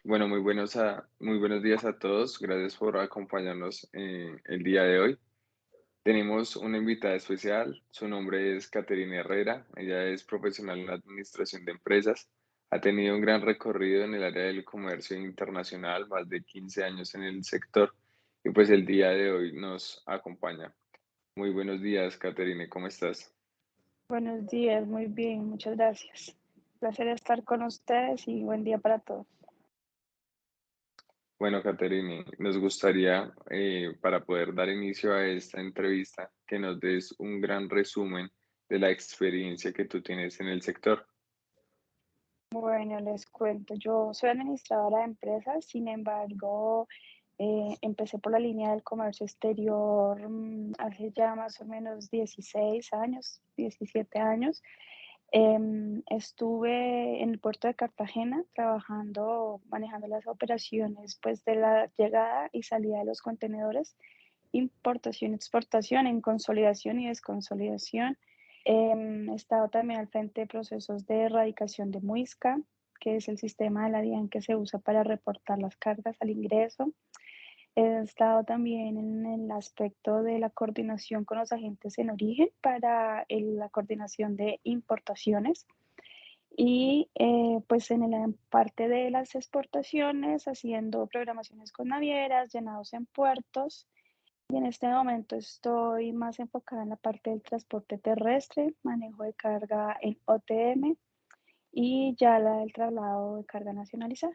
Bueno, muy buenos días a todos. Gracias por acompañarnos el día de hoy. Tenemos una invitada especial. Su nombre es Caterina Herrera. Ella es profesional en la administración de empresas. Ha tenido un gran recorrido en el área del comercio internacional, más de 15 años en el sector. Y pues el día de hoy nos acompaña. Muy buenos días, Caterina. ¿Cómo estás? Buenos días, muy bien, muchas gracias. Placer estar con ustedes y buen día para todos. Bueno, Caterine, nos gustaría, para poder dar inicio a esta entrevista, que nos des un gran resumen de la experiencia que tú tienes en el sector. Bueno, les cuento, yo soy administradora de empresas, sin embargo, empecé por la línea del comercio exterior hace ya más o menos 16 años, 17 años. Estuve en el puerto de Cartagena trabajando, manejando las operaciones pues de la llegada y salida de los contenedores, importación, exportación, en consolidación y desconsolidación. He estado también al frente de procesos de erradicación de muisca, que es el sistema de la DIAN que se usa para reportar las cargas al ingreso. He estado también en el aspecto de la coordinación con los agentes en origen para la coordinación de importaciones y pues en la parte de las exportaciones haciendo programaciones con navieras, llenados en puertos y en este momento estoy más enfocada en la parte del transporte terrestre, manejo de carga en OTM y ya la del traslado de carga nacionalizada.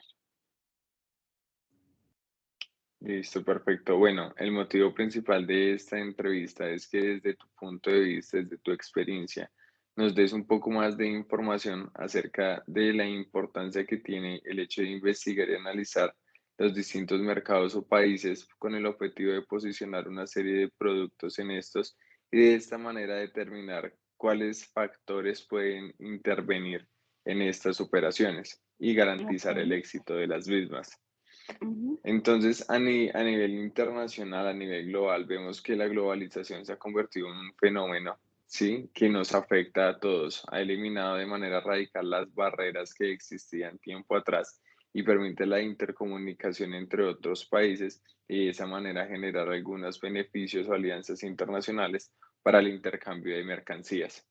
Listo, perfecto. Bueno, el motivo principal de esta entrevista es que desde tu punto de vista, desde tu experiencia, nos des un poco más de información acerca de la importancia que tiene el hecho de investigar y analizar los distintos mercados o países con el objetivo de posicionar una serie de productos en estos y de esta manera determinar cuáles factores pueden intervenir en estas operaciones y Ok. garantizar el éxito de las mismas. Ujú. Entonces, a nivel internacional, a nivel global, vemos que la globalización se ha convertido en un fenómeno, ¿sí? Que nos afecta a todos. Ha eliminado de manera radical las barreras que existían tiempo atrás y permite la intercomunicación entre otros países y de esa manera generar algunos beneficios o alianzas internacionales para el intercambio de mercancías.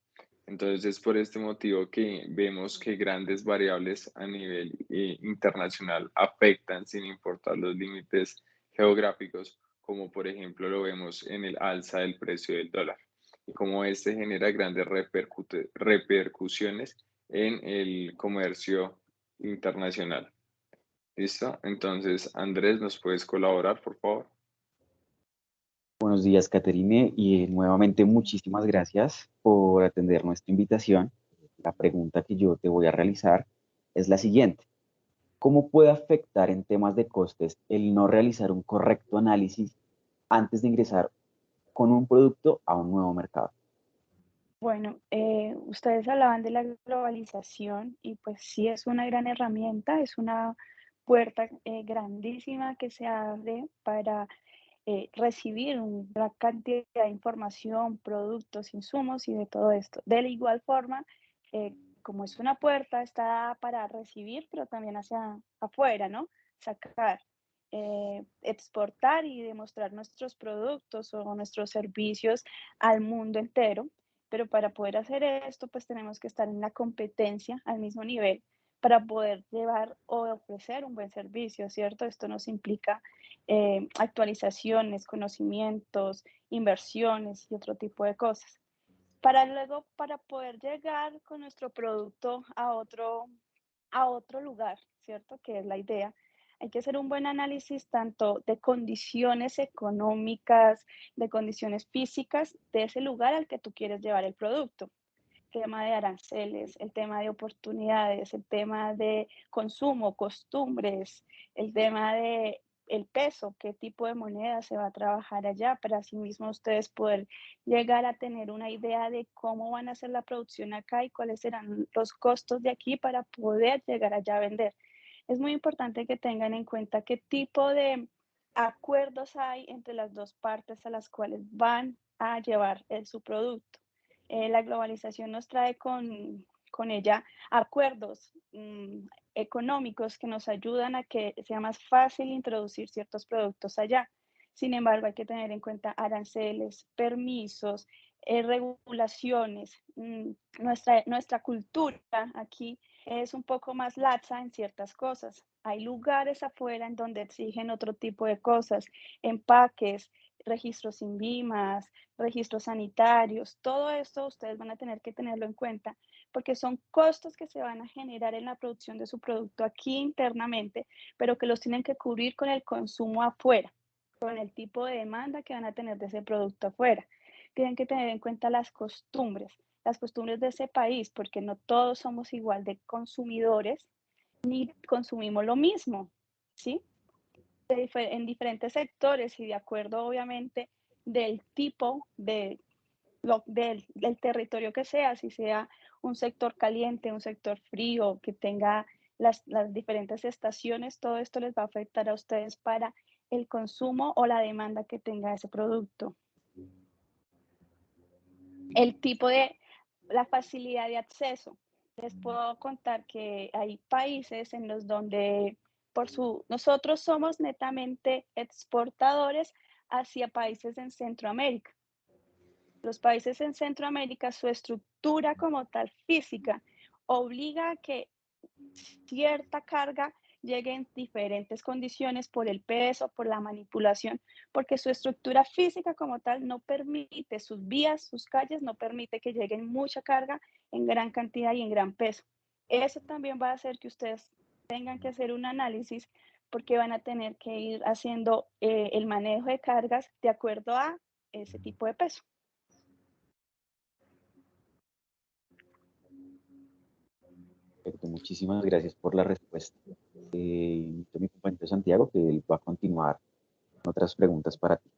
Entonces es por este motivo que vemos que grandes variables a nivel internacional afectan sin importar los límites geográficos, como por ejemplo lo vemos en el alza del precio del dólar y cómo este genera grandes repercusiones en el comercio internacional. ¿Listo? Entonces, Andrés, ¿nos puedes colaborar, por favor? Buenos días, Caterine, y nuevamente muchísimas gracias por atender nuestra invitación. La pregunta que yo te voy a realizar es la siguiente. ¿Cómo puede afectar en temas de costes el no realizar un correcto análisis antes de ingresar con un producto a un nuevo mercado? Bueno, ustedes hablaban de la globalización y pues sí es una gran herramienta, es una puerta grandísima que se abre para recibir una cantidad de información, productos, insumos y de todo esto. De la igual forma, como es una puerta, está para recibir, pero también hacia afuera, ¿no? Sacar, exportar y demostrar nuestros productos o nuestros servicios al mundo entero. Pero para poder hacer esto, pues tenemos que estar en la competencia al mismo nivel para poder llevar o ofrecer un buen servicio, ¿cierto? Esto nos implica actualizaciones, conocimientos, inversiones y otro tipo de cosas. Para luego, para poder llegar con nuestro producto a otro lugar, ¿cierto? Que es la idea. Hay que hacer un buen análisis tanto de condiciones económicas, de condiciones físicas de ese lugar al que tú quieres llevar el producto. El tema de aranceles, el tema de oportunidades, el tema de consumo, costumbres, el tema de el peso, qué tipo de moneda se va a trabajar allá, para asimismo ustedes poder llegar a tener una idea de cómo van a hacer la producción acá y cuáles serán los costos de aquí para poder llegar allá a vender. Es muy importante que tengan en cuenta qué tipo de acuerdos hay entre las dos partes a las cuales van a llevar su producto. La globalización nos trae con ella acuerdos económicos que nos ayudan a que sea más fácil introducir ciertos productos allá. Sin embargo, hay que tener en cuenta aranceles, permisos, regulaciones. Nuestra cultura aquí es un poco más laxa en ciertas cosas. Hay lugares afuera en donde exigen otro tipo de cosas, empaques, registros INVIMAS, registros sanitarios, todo esto ustedes van a tener que tenerlo en cuenta porque son costos que se van a generar en la producción de su producto aquí internamente, pero que los tienen que cubrir con el consumo afuera, con el tipo de demanda que van a tener de ese producto afuera. Tienen que tener en cuenta las costumbres de ese país, porque no todos somos igual de consumidores ni consumimos lo mismo, ¿sí? En diferentes sectores y de acuerdo obviamente del tipo del territorio que sea, si sea un sector caliente, un sector frío, que tenga las diferentes estaciones, todo esto les va a afectar a ustedes para el consumo o la demanda que tenga ese producto. El tipo de, la facilidad de acceso. Les puedo contar que hay países en los donde nosotros somos netamente exportadores hacia países en Centroamérica. Los países en Centroamérica, su estructura como tal física obliga a que cierta carga llegue en diferentes condiciones por el peso, por la manipulación, porque su estructura física como tal no permite, sus vías, sus calles, no permite que lleguen mucha carga en gran cantidad y en gran peso. Eso también va a hacer que ustedes tengan que hacer un análisis porque van a tener que ir haciendo el manejo de cargas de acuerdo a ese tipo de peso. Perfecto, muchísimas gracias por la respuesta. Invito a mi compañero Santiago que él va a continuar con otras preguntas para ti.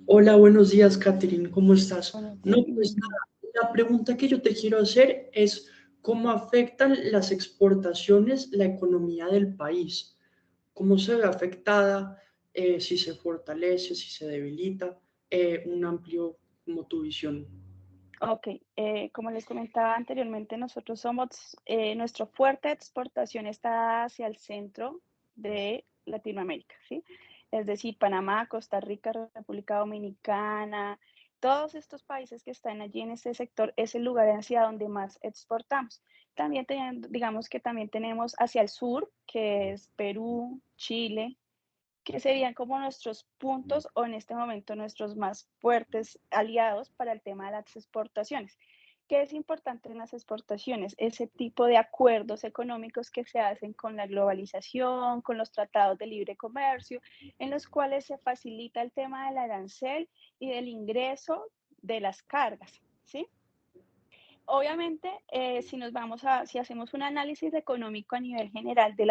Hola, buenos días, Catherine, ¿cómo estás? Buenos No, días. pues nada, la pregunta que yo te quiero hacer es, ¿cómo afectan las exportaciones la economía del país? ¿Cómo se ve afectada? Si se fortalece, si se debilita, un amplio, como tu visión. Ok, como les comentaba anteriormente, nosotros somos, nuestro fuerte de exportación está hacia el centro de Latinoamérica, ¿sí? Es decir, Panamá, Costa Rica, República Dominicana, todos estos países que están allí en este sector es el lugar hacia donde más exportamos. También digamos que también tenemos hacia el sur, que es Perú, Chile, que serían como nuestros puntos o en este momento nuestros más fuertes aliados para el tema de las exportaciones. ¿Qué es importante en las exportaciones? Ese tipo de acuerdos económicos que se hacen con la globalización, con los tratados de libre comercio, en los cuales se facilita el tema del arancel y del ingreso de las cargas, ¿sí? Obviamente, si hacemos un análisis económico a nivel general de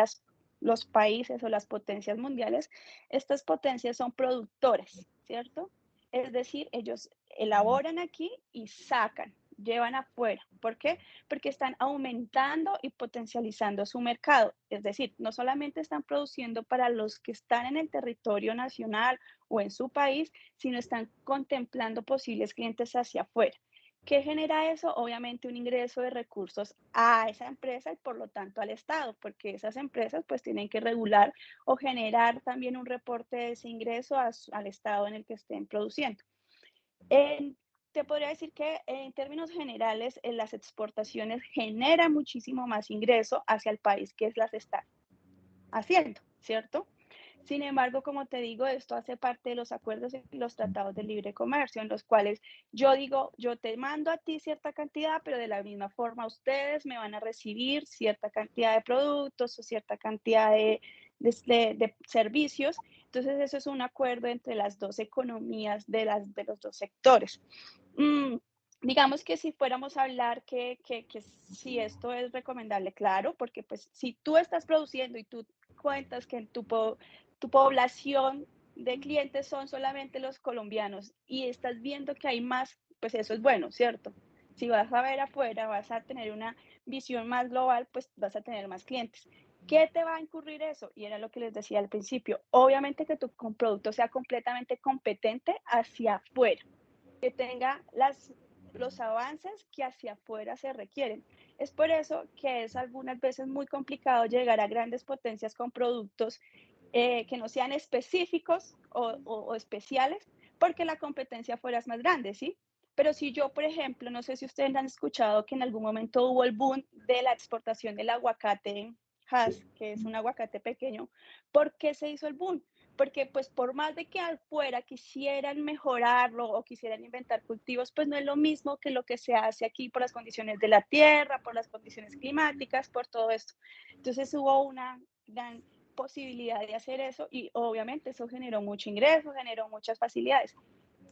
los países o las potencias mundiales, estas potencias son productores, ¿cierto? Es decir, ellos elaboran aquí y sacan, llevan afuera. ¿Por qué? Porque están aumentando y potencializando su mercado. Es decir, no solamente están produciendo para los que están en el territorio nacional o en su país, sino están contemplando posibles clientes hacia afuera. ¿Qué genera eso? Obviamente un ingreso de recursos a esa empresa y por lo tanto al Estado, porque esas empresas pues tienen que regular o generar también un reporte de ese ingreso al Estado en el que estén produciendo. Te podría decir que en términos generales las exportaciones generan muchísimo más ingreso hacia el país que las está haciendo, ¿cierto? Sin embargo, como te digo, esto hace parte de los acuerdos y los tratados de libre comercio, en los cuales yo digo, yo te mando a ti cierta cantidad, pero de la misma forma ustedes me van a recibir cierta cantidad de productos o cierta cantidad de servicios. Entonces, eso es un acuerdo entre las dos economías de los dos sectores. Mm, digamos que si fuéramos a hablar que si esto es recomendable, claro, porque pues si tú estás produciendo y tú cuentas que en tu población de clientes son solamente los colombianos y estás viendo que hay más, pues eso es bueno, ¿cierto? Si vas a ver afuera, vas a tener una visión más global, pues vas a tener más clientes. ¿Qué te va a incurrir eso? Y era lo que les decía al principio. Obviamente que tu producto sea completamente competente hacia afuera, que tenga los avances que hacia afuera se requieren. Es por eso que es algunas veces muy complicado llegar a grandes potencias con productos que no sean específicos o especiales, porque la competencia afuera es más grande, ¿sí? Pero si yo, por ejemplo, no sé si ustedes han escuchado que en algún momento hubo el boom de la exportación del aguacate Hass, que es un aguacate pequeño. ¿Por qué se hizo el boom? Porque pues por más de que afuera quisieran mejorarlo o quisieran inventar cultivos, pues no es lo mismo que lo que se hace aquí por las condiciones de la tierra, por las condiciones climáticas, por todo esto. Entonces hubo una gran posibilidad de hacer eso y obviamente eso generó mucho ingreso, generó muchas facilidades.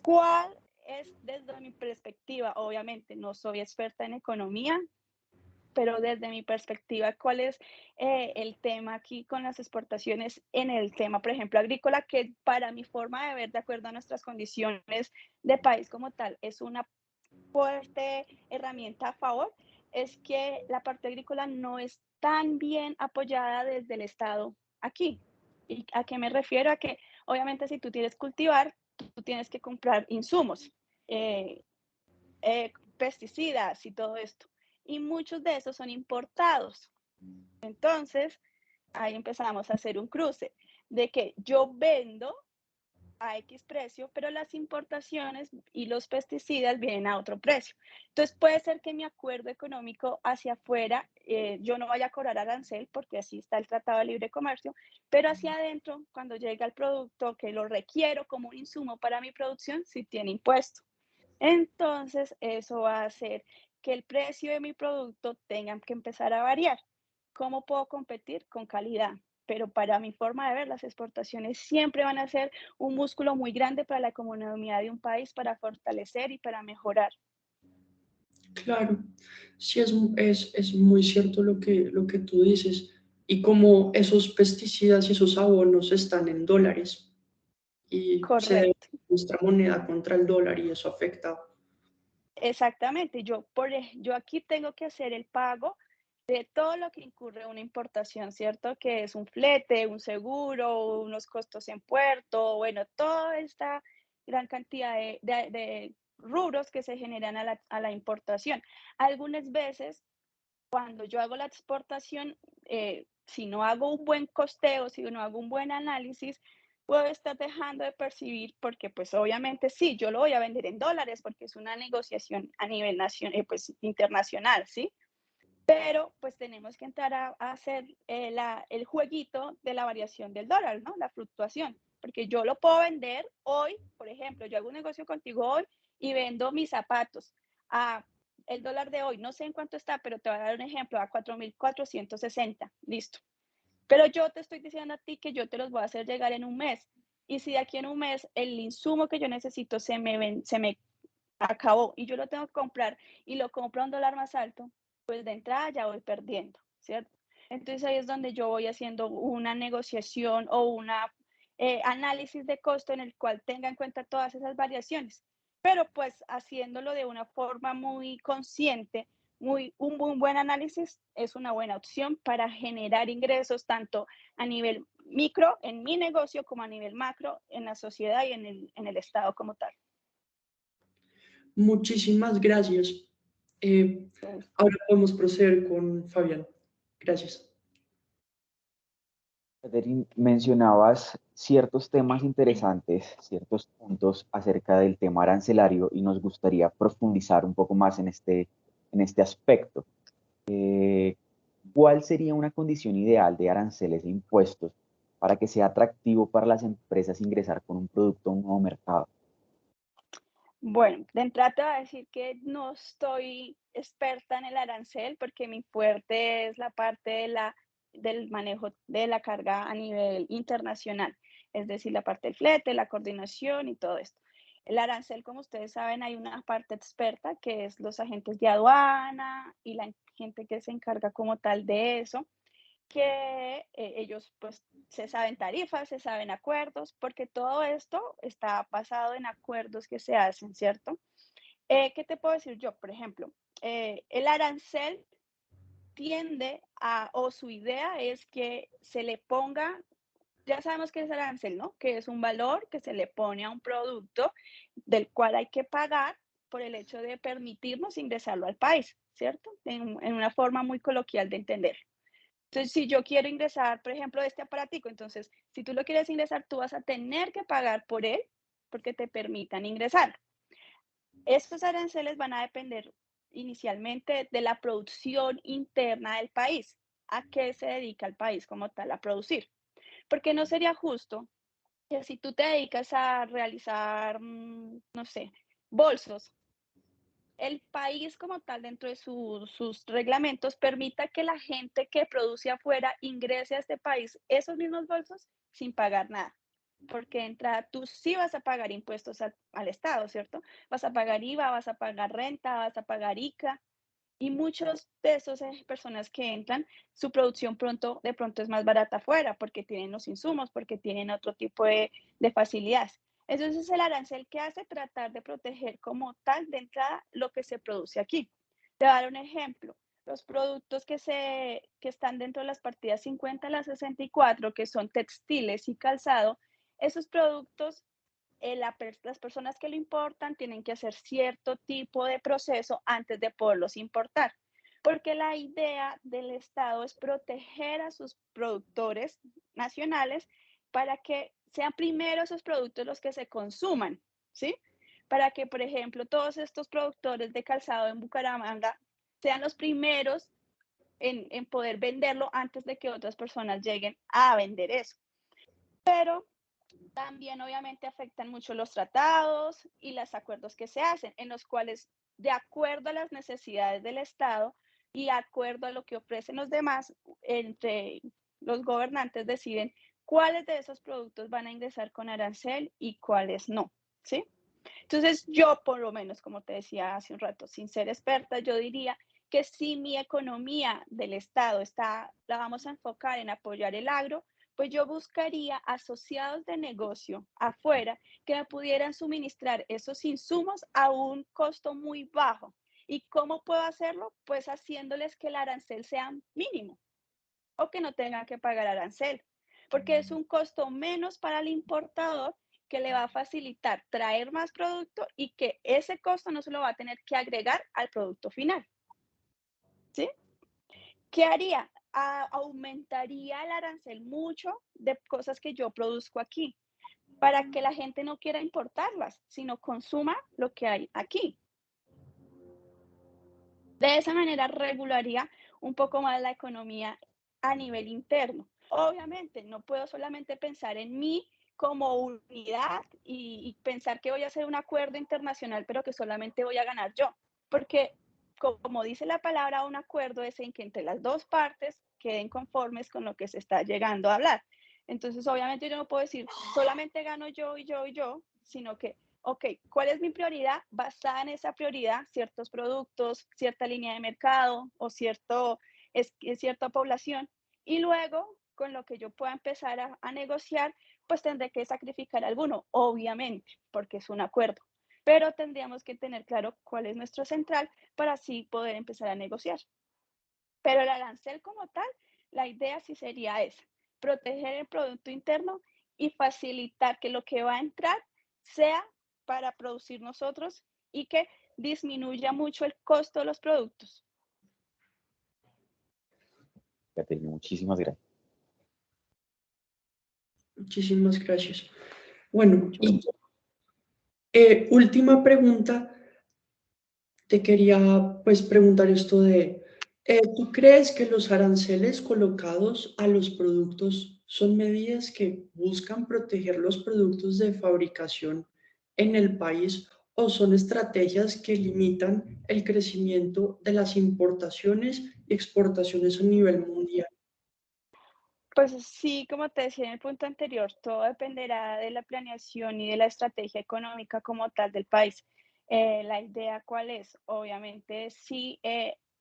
¿Cuál es desde mi perspectiva? Obviamente no soy experta en economía, pero desde mi perspectiva, ¿cuál es el tema aquí con las exportaciones en el tema, por ejemplo, agrícola, que para mi forma de ver, de acuerdo a nuestras condiciones de país como tal, es una fuerte herramienta a favor? Es que la parte agrícola no es tan bien apoyada desde el Estado aquí. ¿Y a qué me refiero? A que obviamente si tú quieres cultivar, tú tienes que comprar insumos. Eh, pesticidas y todo esto. Y muchos de esos son importados. Entonces, ahí empezamos a hacer un cruce de que yo vendo a X precio, pero las importaciones y los pesticidas vienen a otro precio. Entonces, puede ser que mi acuerdo económico hacia afuera, yo no vaya a cobrar arancel, porque así está el Tratado de Libre Comercio, pero hacia adentro, cuando llega el producto que lo requiero como un insumo para mi producción, sí tiene impuesto. Entonces, eso va a hacer que el precio de mi producto tenga que empezar a variar. ¿Cómo puedo competir? Con calidad. Pero para mi forma de ver, las exportaciones siempre van a ser un músculo muy grande para la economía de un país, para fortalecer y para mejorar. Claro, sí es muy cierto lo que tú dices. Y como esos pesticidas y esos abonos están en dólares y se debe Correcto. nuestra moneda contra el dólar y eso afecta. Exactamente. Yo aquí tengo que hacer el pago de todo lo que incurre una importación, ¿cierto? Que es un flete, un seguro, unos costos en puerto, bueno, toda esta gran cantidad de rubros que se generan a la importación. Algunas veces, cuando yo hago la exportación, si no hago un buen costeo, si no hago un buen análisis, puedo estar dejando de percibir, porque pues obviamente sí, yo lo voy a vender en dólares, porque es una negociación a nivel pues, internacional, ¿sí? Pero pues tenemos que entrar a hacer el jueguito de la variación del dólar, ¿no? La fluctuación, porque yo lo puedo vender hoy, por ejemplo, yo hago un negocio contigo hoy y vendo mis zapatos a el dólar de hoy, no sé en cuánto está, pero te voy a dar un ejemplo, a 4.460, listo. Pero yo te estoy diciendo a ti que yo te los voy a hacer llegar en un mes. Y si de aquí en un mes el insumo que yo necesito se me acabó y yo lo tengo que comprar y lo compro a un dólar más alto, pues de entrada ya voy perdiendo, ¿cierto? Entonces ahí es donde yo voy haciendo una negociación o una análisis de costo en el cual tenga en cuenta todas esas variaciones, pero pues haciéndolo de una forma muy consciente, un buen análisis es una buena opción para generar ingresos tanto a nivel micro en mi negocio como a nivel macro en la sociedad y en el Estado como tal. Muchísimas gracias. Ahora podemos proceder con Fabián. Gracias. Catherine, mencionabas ciertos temas interesantes, ciertos puntos acerca del tema arancelario y nos gustaría profundizar un poco más en este aspecto. ¿Cuál sería una condición ideal de aranceles e impuestos para que sea atractivo para las empresas ingresar con un producto a un nuevo mercado? Bueno, de entrada te voy a decir que no estoy experta en el arancel porque mi fuerte es la parte del manejo de la carga a nivel internacional, es decir, la parte del flete, la coordinación y todo esto. El arancel, como ustedes saben, hay una parte experta que es los agentes de aduana y la gente que se encarga como tal de eso, que ellos pues se saben tarifas, se saben acuerdos, porque todo esto está basado en acuerdos que se hacen, ¿cierto? ¿Qué te puedo decir yo? Por ejemplo, el arancel tiende a, o su idea es que se le ponga, ya sabemos que es arancel, ¿no? Que es un valor que se le pone a un producto del cual hay que pagar por el hecho de permitirnos ingresarlo al país, ¿cierto? En una forma muy coloquial de entender. Entonces, si yo quiero ingresar, por ejemplo, este aparatico, entonces, si tú lo quieres ingresar, tú vas a tener que pagar por él porque te permitan ingresar. Estos aranceles van a depender inicialmente de la producción interna del país. ¿A qué se dedica el país como tal a producir? Porque no sería justo que si tú te dedicas a realizar, no sé, bolsos, el país como tal, dentro de sus reglamentos, permita que la gente que produce afuera ingrese a este país esos mismos bolsos sin pagar nada. Porque de entrada tú sí vas a pagar impuestos al Estado, ¿cierto? Vas a pagar IVA, vas a pagar renta, vas a pagar ICA. Y muchos de esas personas que entran, su producción de pronto es más barata afuera porque tienen los insumos, porque tienen otro tipo de facilidades. Entonces el arancel que hace tratar de proteger como tal de entrada lo que se produce aquí. Te voy a dar un ejemplo. Los productos que están dentro de las partidas 50 a las 64, que son textiles y calzado, esos productos las personas que lo importan tienen que hacer cierto tipo de proceso antes de poderlos importar, porque la idea del Estado es proteger a sus productores nacionales para que sean primero esos productos los que se consuman, ¿sí? Para que, por ejemplo, todos estos productores de calzado en Bucaramanga sean los primeros en poder venderlo antes de que otras personas lleguen a vender eso. Pero también obviamente afectan mucho los tratados y los acuerdos que se hacen, en los cuales, de acuerdo a las necesidades del Estado y de acuerdo a lo que ofrecen los demás, entre los gobernantes deciden cuáles de esos productos van a ingresar con arancel y cuáles no, ¿sí? Entonces, yo por lo menos, como te decía hace un rato, sin ser experta, yo diría que si mi economía del Estado la vamos a enfocar en apoyar el agro, pues yo buscaría asociados de negocio afuera que me pudieran suministrar esos insumos a un costo muy bajo. ¿Y cómo puedo hacerlo? Pues haciéndoles que el arancel sea mínimo o que no tengan que pagar arancel, porque es un costo menos para el importador que le va a facilitar traer más producto y que ese costo no se lo va a tener que agregar al producto final, ¿sí? ¿Qué haría? Aumentaría el arancel mucho de cosas que yo produzco aquí, para que la gente no quiera importarlas, sino consuma lo que hay aquí. De esa manera regularía un poco más la economía a nivel interno. Obviamente, no puedo solamente pensar en mí como unidad y pensar que voy a hacer un acuerdo internacional, pero que solamente voy a ganar yo, porque como dice la palabra, un acuerdo es en que entre las dos partes queden conformes con lo que se está llegando a hablar. Entonces, obviamente yo no puedo decir solamente gano yo y yo y yo, sino que ok, ¿cuál es mi prioridad? Basada en esa prioridad, ciertos productos, cierta línea de mercado o cierta población. Y luego, con lo que yo pueda empezar a negociar, pues tendré que sacrificar alguno, obviamente, porque es un acuerdo. Pero tendríamos que tener claro cuál es nuestro central para así poder empezar a negociar. Pero el arancel como tal, la idea sí sería esa, proteger el producto interno y facilitar que lo que va a entrar sea para producir nosotros y que disminuya mucho el costo de los productos. Caterina, muchísimas gracias. Muchísimas gracias. Bueno, Mucho y gusto. última pregunta. Te quería pues preguntar esto de, ¿tú crees que los aranceles colocados a los productos ¿Son medidas que buscan proteger los productos de fabricación en el país o son estrategias que limitan el crecimiento de las importaciones y exportaciones a nivel mundial? Pues sí, como te decía en el punto anterior, todo dependerá de la planeación y de la estrategia económica como tal del país. La idea, ¿cuál es? Obviamente, sí,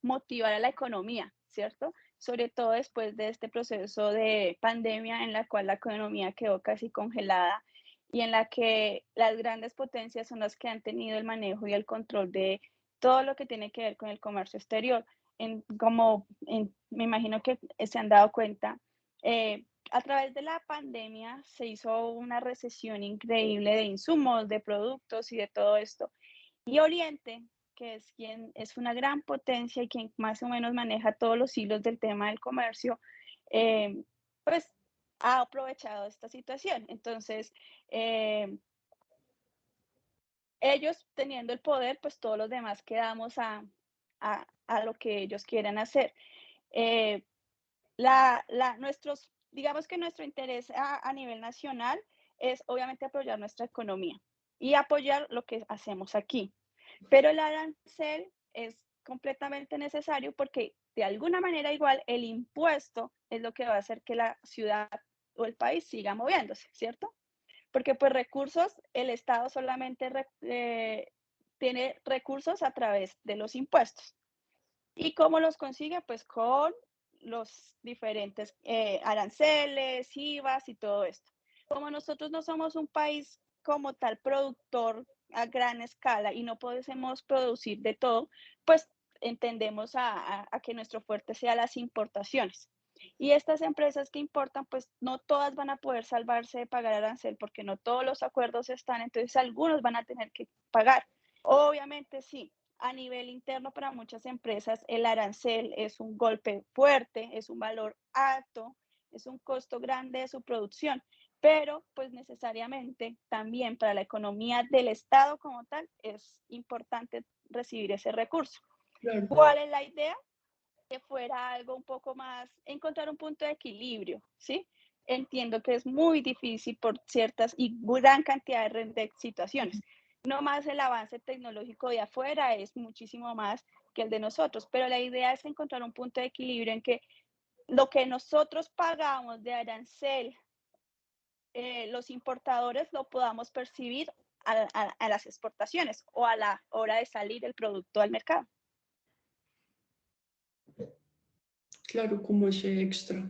motivar a la economía, ¿cierto? Sobre todo después de este proceso de pandemia en la cual la economía quedó casi congelada y en la que las grandes potencias son las que han tenido el manejo y el control de todo lo que tiene que ver con el comercio exterior. Me imagino que se han dado cuenta, a través de la pandemia se hizo una recesión increíble de insumos, de productos y de todo esto. Y Oriente, que es quien es una gran potencia y quien más o menos maneja todos los hilos del tema del comercio, eh, pues ha aprovechado esta situación. Entonces, eh, ellos teniendo el poder, pues todos los demás quedamos a lo que ellos quieran hacer. Eh, digamos que nuestro interés a nivel nacional es obviamente apoyar nuestra economía y apoyar lo que hacemos aquí. Pero el arancel es completamente necesario porque de alguna manera igual el impuesto es lo que va a hacer que la ciudad o el país siga moviéndose, ¿cierto? Porque pues recursos, el Estado solamente tiene recursos a través de los impuestos. ¿Y cómo los consigue? Pues con los diferentes aranceles, IVAs y todo esto. Como nosotros no somos un país como tal productor a gran escala y no podemos producir de todo, pues entendemos a que nuestro fuerte sea las importaciones. Y estas empresas que importan, pues no todas van a poder salvarse de pagar arancel porque no todos los acuerdos están, entonces algunos van a tener que pagar. Obviamente sí, a nivel interno para muchas empresas el arancel es un golpe fuerte, es un valor alto, es un costo grande de su producción, pero pues necesariamente también para la economía del Estado como tal es importante recibir ese recurso. Claro, ¿Cuál es la idea? Que fuera algo un poco más, encontrar un punto de equilibrio, ¿sí? Entiendo que es muy difícil por ciertas y gran cantidad de situaciones. No más el avance tecnológico de afuera es muchísimo más que el de nosotros, pero la idea es encontrar un punto de equilibrio en que lo que nosotros pagamos de arancel, los importadores lo podamos percibir a las exportaciones o a la hora de salir el producto al mercado. claro, como ese extra.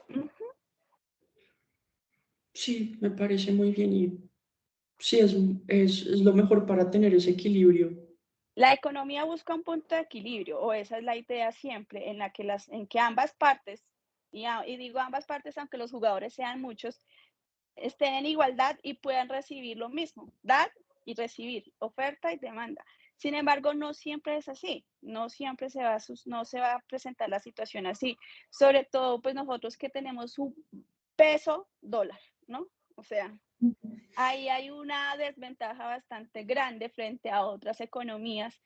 Ujú. Sí, me parece muy bien y sí, es lo mejor para tener ese equilibrio. La economía busca un punto de equilibrio, o esa es la idea siempre, en que ambas partes, y digo ambas partes, aunque los jugadores sean muchos, estén en igualdad y puedan recibir lo mismo, dar y recibir, oferta y demanda. Sin embargo, no siempre es así, no siempre no se va a presentar la situación así, sobre todo pues nosotros que tenemos un peso dólar, ¿no? O sea, ahí hay una desventaja bastante grande frente a otras economías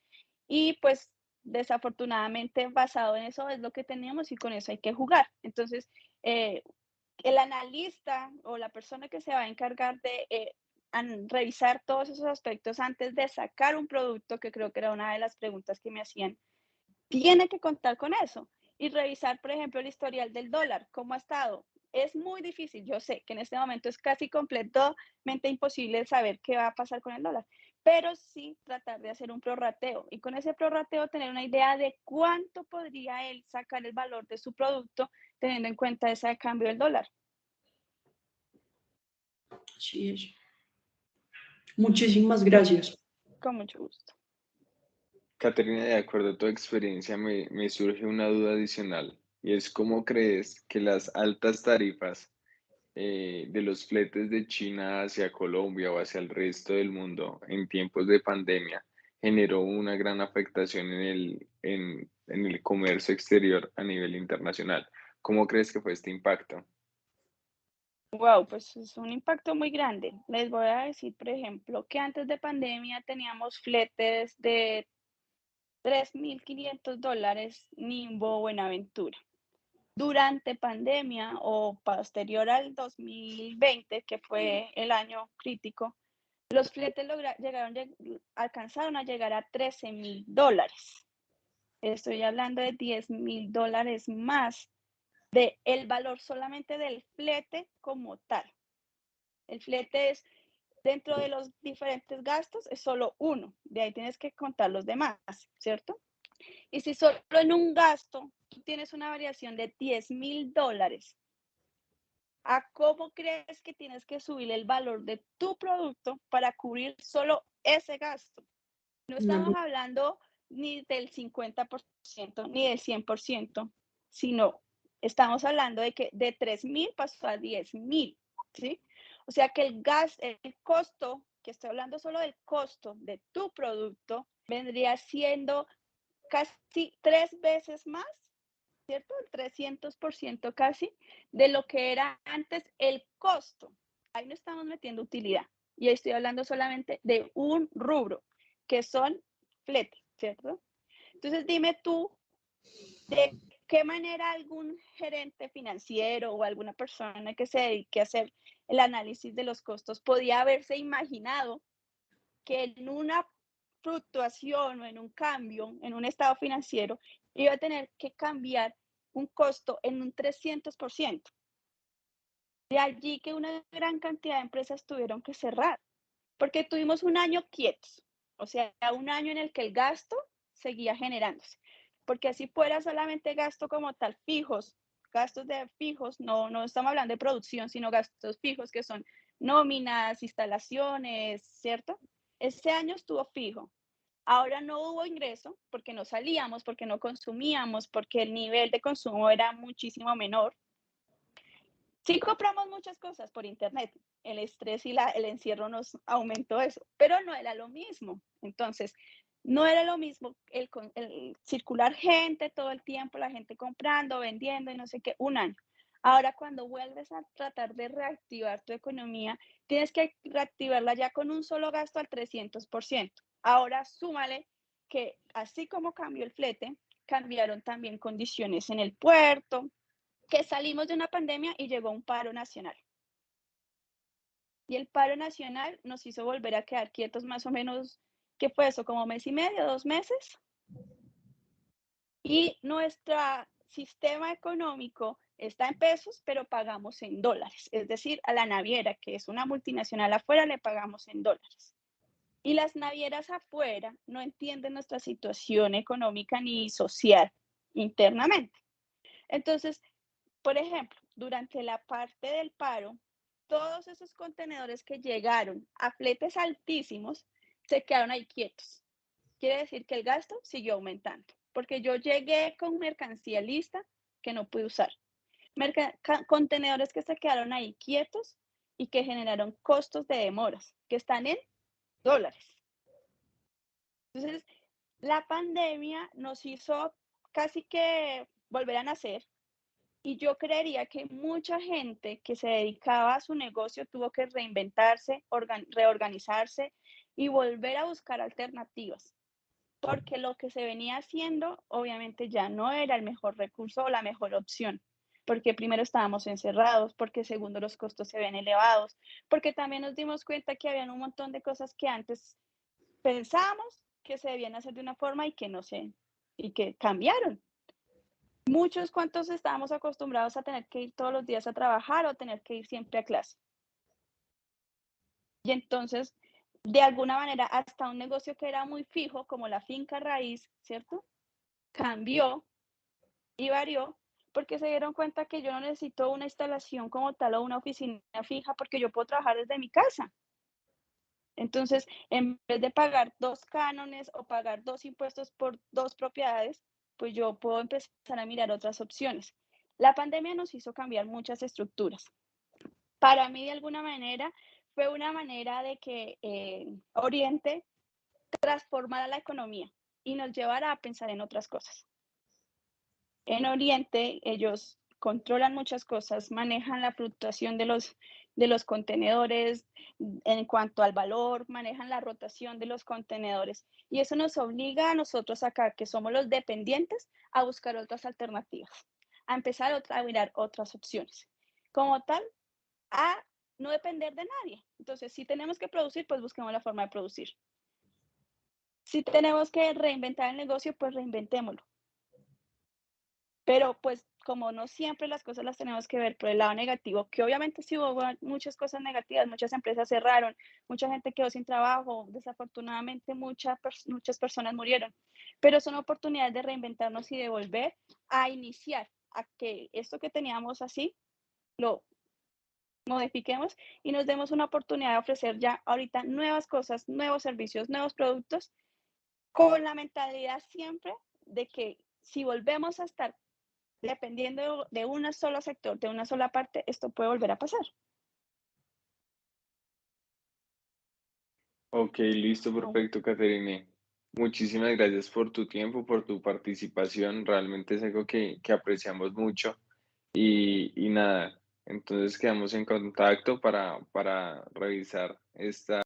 y pues desafortunadamente basado en eso es lo que tenemos y con eso hay que jugar. Entonces, eh, el analista o la persona que se va a encargar de revisar todos esos aspectos antes de sacar un producto, que creo que era una de las preguntas que me hacían, tiene que contar con eso y revisar, por ejemplo, el historial del dólar, cómo ha estado. Es muy difícil, yo sé que en este momento es casi completamente imposible saber qué va a pasar con el dólar, pero sí tratar de hacer un prorrateo y con ese prorrateo tener una idea de cuánto podría él sacar el valor de su producto teniendo en cuenta ese cambio del dólar. Así es. Muchísimas gracias. Con mucho gusto. Caterina, de acuerdo a tu experiencia, me surge una duda adicional y es cómo crees que las altas tarifas de los fletes de China hacia Colombia o hacia el resto del mundo en tiempos de pandemia generó una gran afectación en el comercio exterior a nivel internacional. ¿Cómo crees que fue este impacto? Wow, pues es un impacto muy grande. Les voy a decir, por ejemplo, que antes de pandemia teníamos fletes de $3.500 Nimbo Buenaventura. Durante pandemia o posterior al 2020, que fue el año crítico, los fletes alcanzaron a llegar a $13,000. Estoy hablando de $10,000 más de el valor solamente del flete como tal. El flete es, dentro de los diferentes gastos, es solo uno. De ahí tienes que contar los demás, ¿cierto? Y si solo en un gasto tú tienes una variación de $10,000, ¿a cómo crees que tienes que subir el valor de tu producto para cubrir solo ese gasto? No estamos hablando ni del 50% ni del 100%, sino estamos hablando de que de 3,000 pasó a 10,000, ¿sí? O sea que el costo, que estoy hablando solo del costo de tu producto, vendría siendo casi 3 veces más, ¿cierto? El 300% casi de lo que era antes el costo. Ahí no estamos metiendo utilidad. Y estoy hablando solamente de un rubro, que son flete, ¿cierto? Entonces dime tú, ¿de qué manera algún gerente financiero o alguna persona que se dedique a hacer el análisis de los costos podía haberse imaginado que en una fluctuación o en un cambio, en un estado financiero, iba a tener que cambiar un costo en un 300%? De allí que una gran cantidad de empresas tuvieron que cerrar, porque tuvimos un año quietos, o sea, un año en el que el gasto seguía generándose, porque así fuera solamente gasto como tal fijos, gastos de fijos, no estamos hablando de producción, sino gastos fijos que son nóminas, instalaciones, ¿cierto? Ese año estuvo fijo. Ahora no hubo ingreso porque no salíamos, porque no consumíamos, porque el nivel de consumo era muchísimo menor. Sí compramos muchas cosas por internet, el estrés y el encierro nos aumentó eso, pero no era lo mismo. Entonces, no era lo mismo el circular gente todo el tiempo, la gente comprando, vendiendo y no sé qué, un año. Ahora, cuando vuelves a tratar de reactivar tu economía, tienes que reactivarla ya con un solo gasto al 300%. Ahora, súmale que así como cambió el flete, cambiaron también condiciones en el puerto, que salimos de una pandemia y llegó un paro nacional. Y el paro nacional nos hizo volver a quedar quietos más o menos, ¿qué fue eso? ¿Como mes y medio, 2 meses? Y nuestro sistema económico está en pesos, pero pagamos en dólares. Es decir, a la naviera, que es una multinacional afuera, le pagamos en dólares. Y las navieras afuera no entienden nuestra situación económica ni social internamente. Entonces, por ejemplo, durante la parte del paro, todos esos contenedores que llegaron a fletes altísimos se quedaron ahí quietos. Quiere decir que el gasto siguió aumentando, porque yo llegué con mercancía lista que no pude usar. Contenedores que se quedaron ahí quietos y que generaron costos de demoras, que están en dólares. Entonces, la pandemia nos hizo casi que volver a nacer. Y yo creería que mucha gente que se dedicaba a su negocio tuvo que reinventarse, reorganizarse y volver a buscar alternativas, porque lo que se venía haciendo obviamente ya no era el mejor recurso o la mejor opción, porque primero estábamos encerrados, porque segundo los costos se ven elevados, porque también nos dimos cuenta que habían un montón de cosas que antes pensábamos que se debían hacer de una forma y que no sé, y que cambiaron. Muchos cuantos estábamos acostumbrados a tener que ir todos los días a trabajar o tener que ir siempre a clase. Y entonces, de alguna manera, hasta un negocio que era muy fijo, como la finca raíz, ¿cierto? Cambió y varió porque se dieron cuenta que yo no necesito una instalación como tal o una oficina fija porque yo puedo trabajar desde mi casa. Entonces, en vez de pagar 2 cánones o pagar 2 impuestos por 2 propiedades, pues yo puedo empezar a mirar otras opciones. La pandemia nos hizo cambiar muchas estructuras. Para mí, de alguna manera, fue una manera de que Oriente transformara la economía y nos llevara a pensar en otras cosas. En Oriente, ellos controlan muchas cosas, manejan la fluctuación de los contenedores en cuanto al valor, manejan la rotación de los contenedores. Y eso nos obliga a nosotros acá, que somos los dependientes, a buscar otras alternativas. a empezar a mirar otras opciones. Como tal, a no depender de nadie. Entonces, si tenemos que producir, pues busquemos la forma de producir. Si tenemos que reinventar el negocio, pues reinventémoslo. Pero pues como no siempre las cosas las tenemos que ver por el lado negativo, que obviamente sí hubo muchas cosas negativas, muchas empresas cerraron, mucha gente quedó sin trabajo, desafortunadamente muchas personas murieron, pero son oportunidades de reinventarnos y de volver a iniciar, a que esto que teníamos así lo modifiquemos y nos demos una oportunidad de ofrecer ya ahorita nuevas cosas, nuevos servicios, nuevos productos, con la mentalidad siempre de que si volvemos a estar dependiendo de un solo sector, de una sola parte, esto puede volver a pasar. Ok, listo, No, perfecto, Caterine. Muchísimas gracias por tu tiempo, por tu participación. Realmente es algo que apreciamos mucho. Y nada, entonces quedamos en contacto para revisar esta